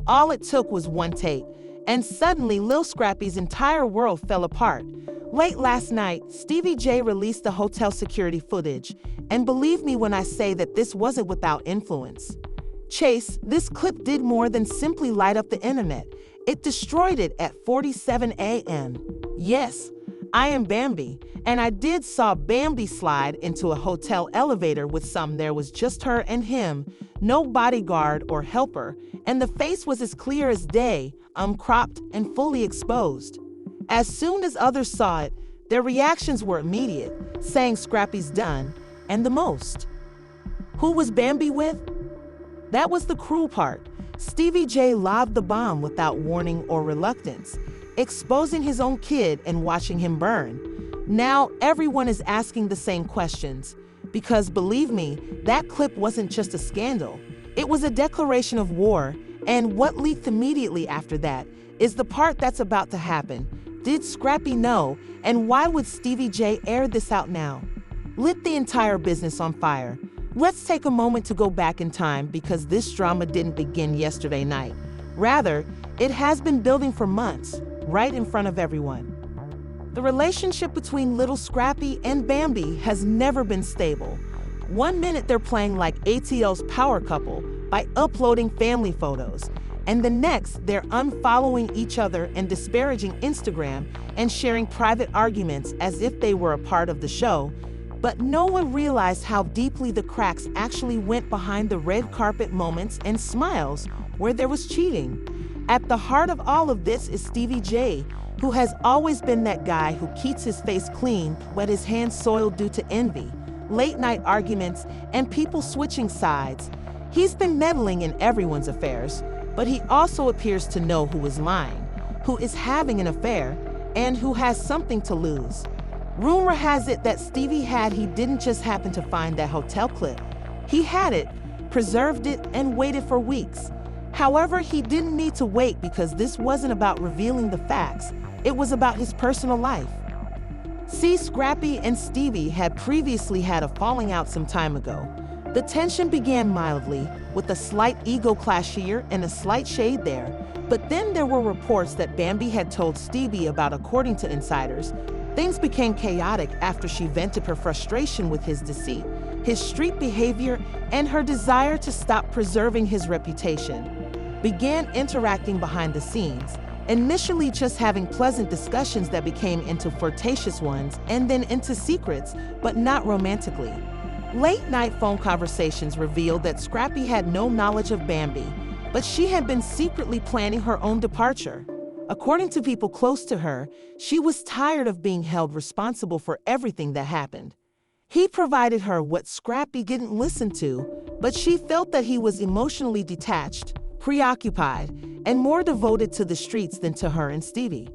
All it took was one take, and suddenly Lil Scrappy's entire world fell apart. Late last night, Stevie J released the hotel security footage, and believe me when I say that this wasn't without influence. Chase, this clip did more than simply light up the internet. It destroyed it at 4:47 a.m. Yes, I am Bambi, and I did saw Bambi slide into a hotel elevator with there was just her and him, no bodyguard or helper, and the face was as clear as day, uncropped and fully exposed. As soon as others saw it, their reactions were immediate, saying Scrappy's done, and the most. Who was Bambi with? That was the cruel part. Stevie J lobbed the bomb without warning or reluctance, exposing his own kid and watching him burn. Now everyone is asking the same questions, because believe me, that clip wasn't just a scandal. It was a declaration of war, and what leaked immediately after that is the part that's about to happen. Did Scrappy know, and why would Stevie J air this out now? Lit the entire business on fire. Let's take a moment to go back in time because this drama didn't begin yesterday night. Rather, it has been building for months, right in front of everyone. The relationship between Lil Scrappy and Bambi has never been stable. One minute they're playing like ATL's power couple by uploading family photos, and the next they're unfollowing each other and disparaging Instagram and sharing private arguments as if they were a part of the show. But no one realized how deeply the cracks actually went behind the red carpet moments and smiles where there was cheating. At the heart of all of this is Stevie J, who has always been that guy who keeps his face clean but his hands soiled due to envy, late night arguments, and people switching sides. He's been meddling in everyone's affairs, but he also appears to know who is lying, who is having an affair, and who has something to lose. Rumor has it that Stevie he didn't just happen to find that hotel clip. He had it, preserved it, and waited for weeks. However, he didn't need to wait because this wasn't about revealing the facts. It was about his personal life. See, Scrappy and Stevie had previously had a falling out some time ago. The tension began mildly, with a slight ego clash here and a slight shade there. But then there were reports that Bambi had told Stevie about, according to insiders. Things became chaotic after she vented her frustration with his deceit, his street behavior, and her desire to stop preserving his reputation. Began interacting behind the scenes, initially just having pleasant discussions that became into flirtatious ones and then into secrets, but not romantically. Late-night phone conversations revealed that Scrappy had no knowledge of Bambi, but she had been secretly planning her own departure. According to people close to her, she was tired of being held responsible for everything that happened. He provided her what Scrappy didn't listen to, but she felt that he was emotionally detached, preoccupied, and more devoted to the streets than to her and Stevie.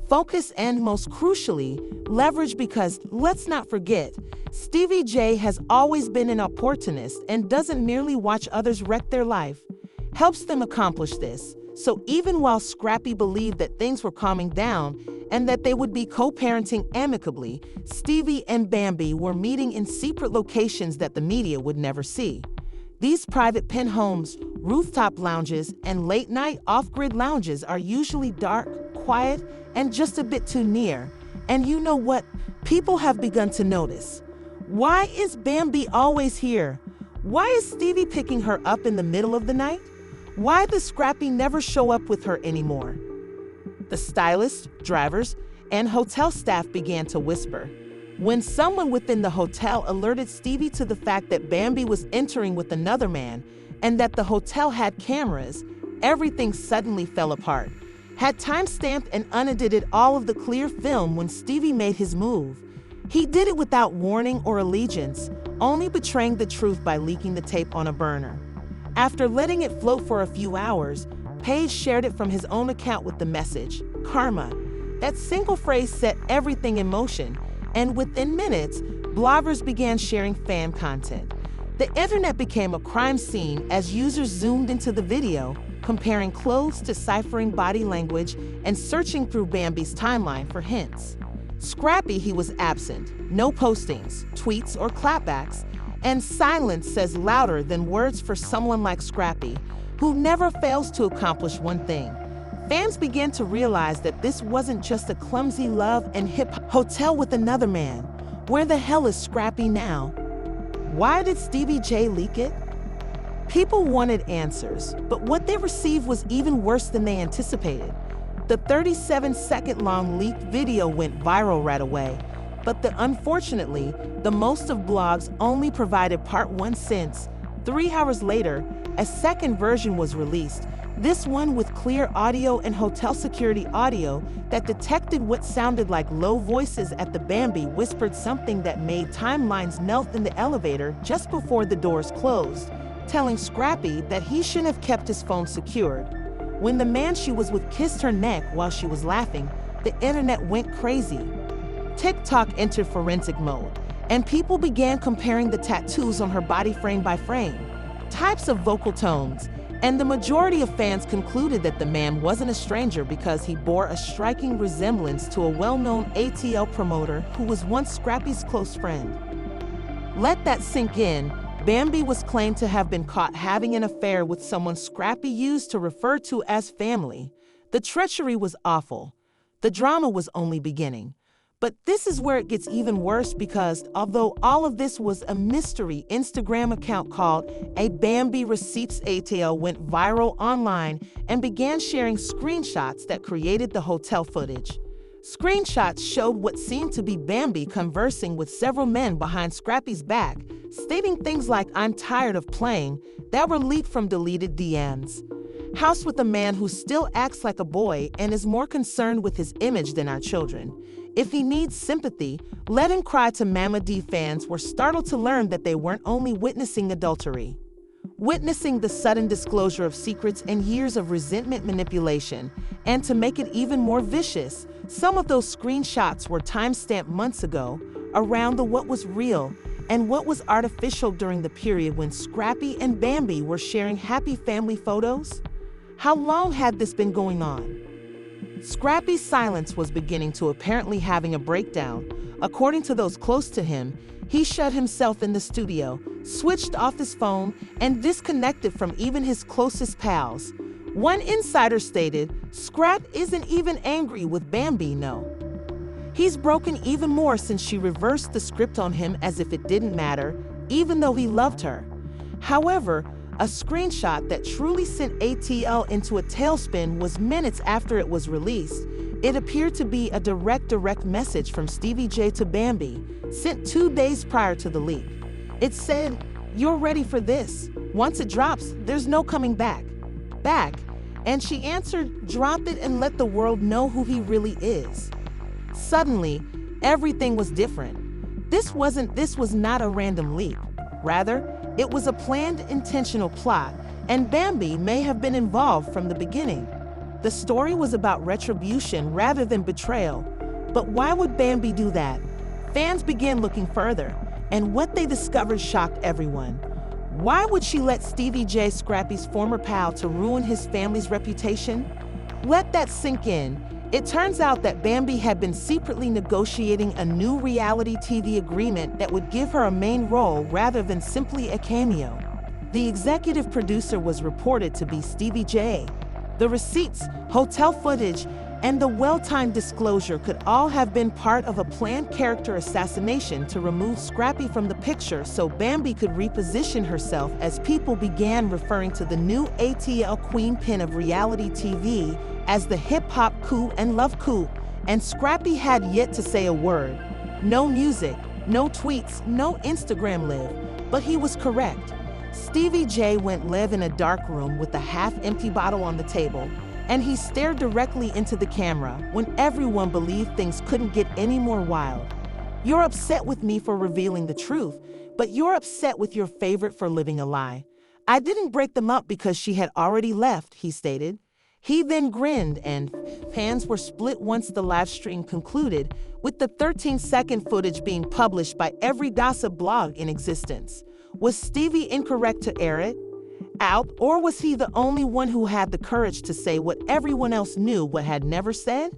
Focus and, most crucially, leverage, because let's not forget, Stevie J has always been an opportunist and doesn't merely watch others wreck their life. Helps them accomplish this. So even while Scrappy believed that things were calming down and that they would be co-parenting amicably, Stevie and Bambi were meeting in secret locations that the media would never see. These private pen homes, rooftop lounges, and late-night off-grid lounges are usually dark, quiet, and just a bit too near. And you know what? People have begun to notice. Why is Bambi always here? Why is Stevie picking her up in the middle of the night? Why does Scrappy never show up with her anymore? The stylists, drivers, and hotel staff began to whisper. When someone within the hotel alerted Stevie to the fact that Bambi was entering with another man and that the hotel had cameras, everything suddenly fell apart. Had time-stamped and unedited all of the clear film when Stevie made his move. He did it without warning or allegiance, only betraying the truth by leaking the tape on a burner. After letting it float for a few hours, Page shared it from his own account with the message, "Karma." That single phrase set everything in motion, and within minutes, bloggers began sharing fan content. The internet became a crime scene as users zoomed into the video, comparing clothes, deciphering body language, and searching through Bambi's timeline for hints. Scrappy, he was absent, no postings, tweets, or clapbacks, and silence says louder than words for someone like Scrappy, who never fails to accomplish one thing. Fans began to realize that this wasn't just a clumsy love and hip hotel with another man. Where the hell is Scrappy now? Why did Stevie J leak it? People wanted answers, but what they received was even worse than they anticipated. The 37-second-long leaked video went viral right away, but unfortunately, the most of blogs only provided part 1 since, 3 hours later, a second version was released, this one with clear audio and hotel security audio that detected what sounded like low voices at the Bambi whispered something that made timelines melt in the elevator just before the doors closed, telling Scrappy that he shouldn't have kept his phone secured. When the man she was with kissed her neck while she was laughing, the internet went crazy. TikTok entered forensic mode, and people began comparing the tattoos on her body frame by frame, types of vocal tones, and the majority of fans concluded that the man wasn't a stranger because he bore a striking resemblance to a well-known ATL promoter who was once Scrappy's close friend. Let that sink in. Bambi was claimed to have been caught having an affair with someone Scrappy used to refer to as family. The treachery was awful. The drama was only beginning. But this is where it gets even worse because although all of this was a mystery, Instagram account called A Bambi Receipts ATL went viral online and began sharing screenshots that created the hotel footage. Screenshots showed what seemed to be Bambi conversing with several men behind Scrappy's back, stating things like, "I'm tired of playing," that were leaked from deleted DMs. House with a man who still acts like a boy and is more concerned with his image than our children. If he needs sympathy, let him cry to Mama D. Fans were startled to learn that they weren't only witnessing adultery. Witnessing the sudden disclosure of secrets and years of resentment manipulation. And to make it even more vicious, some of those screenshots were timestamped months ago around what was real and what was artificial during the period when Scrappy and Bambi were sharing happy family photos. How long had this been going on? Scrappy's silence was beginning to apparently having a breakdown. According to those close to him, he shut himself in the studio, switched off his phone, and disconnected from even his closest pals. One insider stated, "Scrap isn't even angry with Bambi, no. He's broken even more since she reversed the script on him as if it didn't matter, even though he loved her." However, a screenshot that truly sent ATL into a tailspin was minutes after it was released. It appeared to be a direct message from Stevie J to Bambi, sent 2 days prior to the leak. It said, "You're ready for this. Once it drops, there's no coming back." And she answered, "Drop it and let the world know who he really is." Suddenly, everything was different. This was not a random leak. Rather, it was a planned, intentional plot, and Bambi may have been involved from the beginning. The story was about retribution rather than betrayal. But why would Bambi do that? Fans began looking further, and what they discovered shocked everyone. Why would she let Stevie J, Scrappy's former pal, to ruin his family's reputation? Let that sink in. It turns out that Bambi had been secretly negotiating a new reality TV agreement that would give her a main role rather than simply a cameo. The executive producer was reported to be Stevie J. The receipts, hotel footage, and the well-timed disclosure could all have been part of a planned character assassination to remove Scrappy from the picture so Bambi could reposition herself as people began referring to the new ATL queen pin of reality TV as the hip-hop coup and love coup, and Scrappy had yet to say a word. No music, no tweets, no Instagram live, but he was correct. Stevie J went live in a dark room with a half-empty bottle on the table, and he stared directly into the camera when everyone believed things couldn't get any more wild. "You're upset with me for revealing the truth, but you're upset with your favorite for living a lie. I didn't break them up because she had already left," he stated. He then grinned, and fans were split once the live stream concluded, with the 13-second footage being published by every gossip blog in existence. Was Stevie incorrect to air it out, or was he the only one who had the courage to say what everyone else knew but had never said?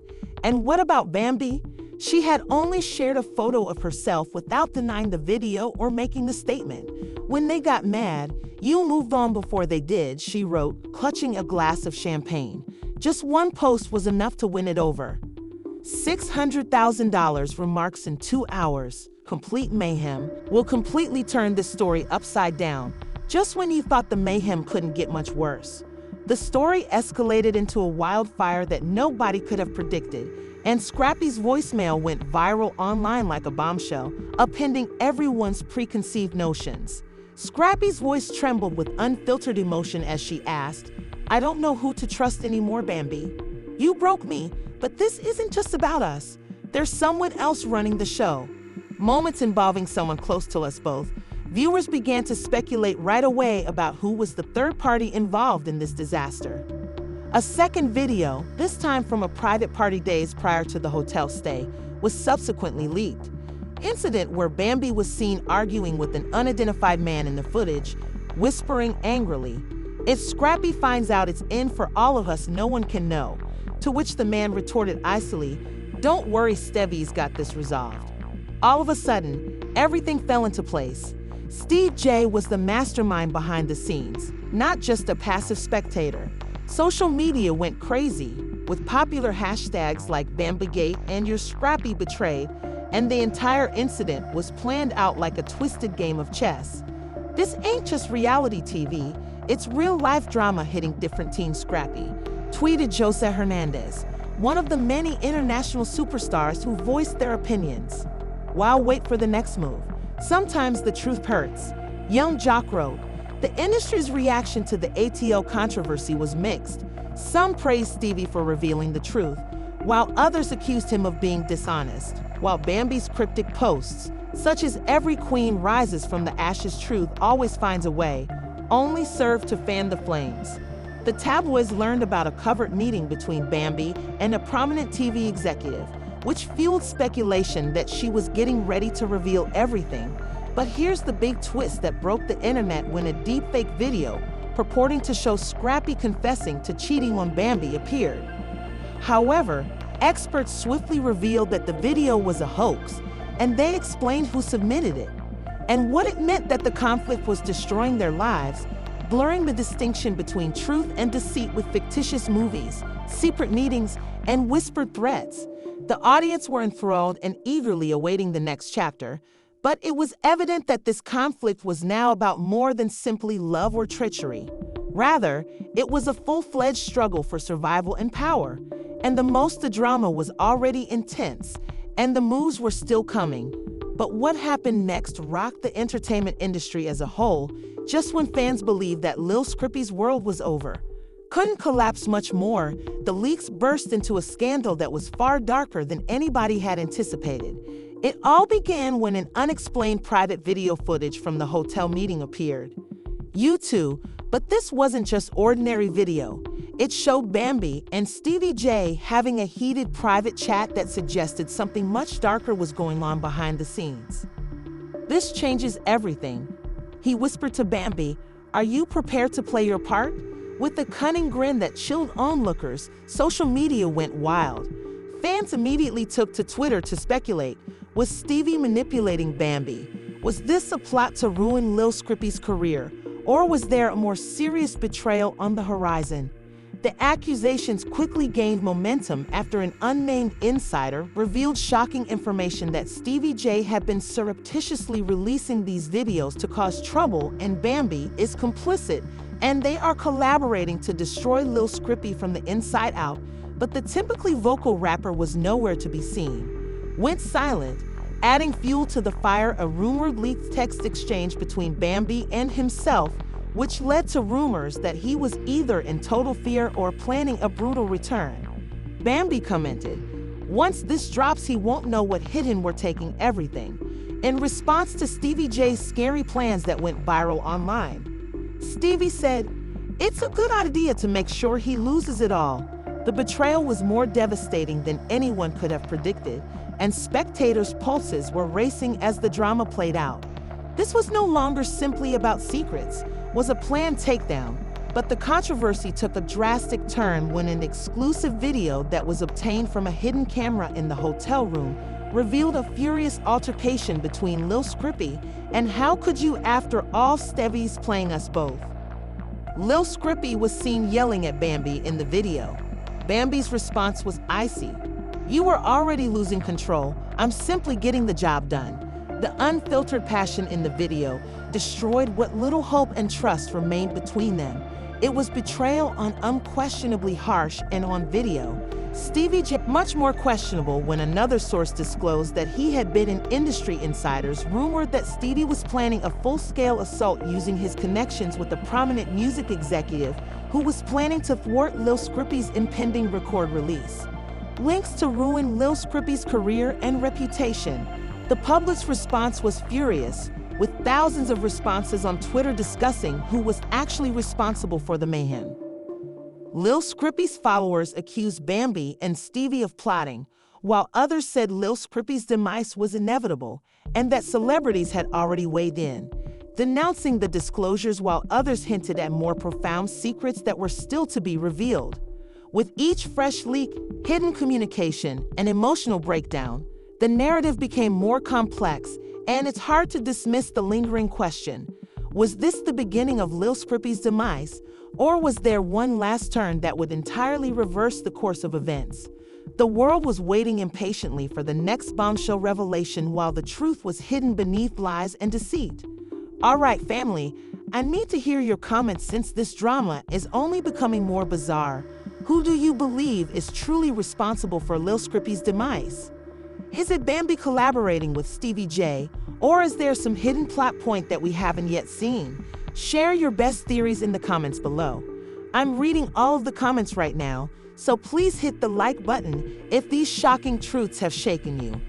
And what about Bambi? She had only shared a photo of herself without denying the video or making the statement. When they got mad, you moved on before they did, she wrote, clutching a glass of champagne. Just one post was enough to win it over. $600,000 remarks in 2 hours. Complete mayhem will completely turn this story upside down, just when you thought the mayhem couldn't get much worse. The story escalated into a wildfire that nobody could have predicted, and Scrappy's voicemail went viral online like a bombshell, upending everyone's preconceived notions. Scrappy's voice trembled with unfiltered emotion as she asked, "I don't know who to trust anymore, Bambi. You broke me, but this isn't just about us. There's someone else running the show." Moments involving someone close to us both, viewers began to speculate right away about who was the third party involved in this disaster. A second video, this time from a private party days prior to the hotel stay, was subsequently leaked. Incident where Bambi was seen arguing with an unidentified man in the footage, whispering angrily, "If Scrappy finds out it's in for all of us, no one can know." To which the man retorted icily, "Don't worry, Stevie's got this resolved." All of a sudden, everything fell into place. Steve J was the mastermind behind the scenes, not just a passive spectator. Social media went crazy, with popular hashtags like Bambigate and Your Scrappy Betrayed, and the entire incident was planned out like a twisted game of chess. "This ain't just reality TV, it's real-life drama hitting different Team Scrappy," tweeted Jose Hernandez, one of the many international superstars who voiced their opinions. While wait for the next move. Sometimes the truth hurts. Young Jock wrote, "The industry's reaction to the ATO controversy was mixed. Some praised Stevie for revealing the truth, while others accused him of being dishonest. While Bambi's cryptic posts, such as 'Every queen rises from the ashes, truth always finds a way,' only served to fan the flames." The tabloids learned about a covert meeting between Bambi and a prominent TV executive, which fueled speculation that she was getting ready to reveal everything. But here's the big twist that broke the internet when a deepfake video purporting to show Scrappy confessing to cheating on Bambi appeared. However, experts swiftly revealed that the video was a hoax, and they explained who submitted it and what it meant, that the conflict was destroying their lives, blurring the distinction between truth and deceit with fictitious movies, secret meetings, and whispered threats. The audience were enthralled and eagerly awaiting the next chapter, but it was evident that this conflict was now about more than simply love or treachery. Rather, it was a full-fledged struggle for survival and power, and the drama was already intense, and the moves were still coming. But what happened next rocked the entertainment industry as a whole, just when fans believed that Lil Scrappy's world was over. Couldn't collapse much more, the leaks burst into a scandal that was far darker than anybody had anticipated. It all began when an unexplained private video footage from the hotel meeting appeared. You too, but this wasn't just ordinary video. It showed Bambi and Stevie J having a heated private chat that suggested something much darker was going on behind the scenes. "This changes everything," he whispered to Bambi. "Are you prepared to play your part?" With a cunning grin that chilled onlookers, social media went wild. Fans immediately took to Twitter to speculate. Was Stevie manipulating Bambi? Was this a plot to ruin Lil Scrappy's career? Or was there a more serious betrayal on the horizon? The accusations quickly gained momentum after an unnamed insider revealed shocking information that Stevie J had been surreptitiously releasing these videos to cause trouble, and Bambi is complicit, and they are collaborating to destroy Lil Scrappy from the inside out. But the typically vocal rapper was nowhere to be seen. Went silent, adding fuel to the fire. A rumored leaked text exchange between Bambi and himself, which led to rumors that he was either in total fear or planning a brutal return. Bambi commented, "Once this drops, he won't know what hit him. We're taking everything," in response to Stevie J's scary plans that went viral online. Stevie said, "It's a good idea to make sure he loses it all." The betrayal was more devastating than anyone could have predicted, and spectators' pulses were racing as the drama played out. This was no longer simply about secrets, was a planned takedown. But the controversy took a drastic turn when an exclusive video that was obtained from a hidden camera in the hotel room revealed a furious altercation between Lil Scrappy and How Could You After All Stevie's Playing Us Both. Lil Scrappy was seen yelling at Bambi in the video. Bambi's response was icy. "You were already losing control. I'm simply getting the job done." The unfiltered passion in the video destroyed what little hope and trust remained between them. It was betrayal on unquestionably harsh and on video. Stevie J much more questionable when another source disclosed that he had been in industry insiders rumored that Stevie was planning a full-scale assault using his connections with a prominent music executive who was planning to thwart Lil Scrappy's impending record release. Links to ruin Lil Scrappy's career and reputation. The public's response was furious, with thousands of responses on Twitter discussing who was actually responsible for the mayhem. Lil Scrappy's followers accused Bambi and Stevie of plotting, while others said Lil Scrappy's demise was inevitable and that celebrities had already weighed in, denouncing the disclosures while others hinted at more profound secrets that were still to be revealed. With each fresh leak, hidden communication, and emotional breakdown, the narrative became more complex, and it's hard to dismiss the lingering question: was this the beginning of Lil Scrappy's demise, or was there one last turn that would entirely reverse the course of events? The world was waiting impatiently for the next bombshell revelation while the truth was hidden beneath lies and deceit. All right, family, I need to hear your comments since this drama is only becoming more bizarre. Who do you believe is truly responsible for Lil Scrappy's demise? Is it Bambi collaborating with Stevie J, or is there some hidden plot point that we haven't yet seen? Share your best theories in the comments below. I'm reading all of the comments right now, so please hit the like button if these shocking truths have shaken you.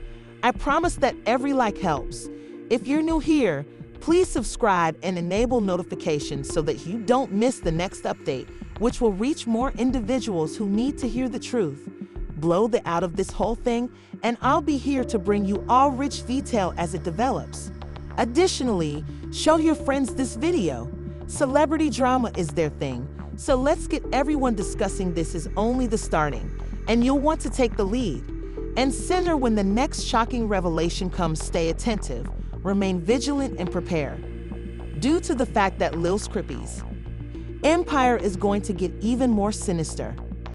I promise that every like helps. If you're new here, please subscribe and enable notifications so that you don't miss the next update, which will reach more individuals who need to hear the truth. Blow the out of this whole thing, and I'll be here to bring you all rich detail as it develops. Additionally, show your friends this video. Celebrity drama is their thing, so let's get everyone discussing. This is only the starting, and you'll want to take the lead. And center when the next shocking revelation comes. Stay attentive, remain vigilant, and prepare. Due to the fact that Lil Scrappy's empire is going to get even more sinister,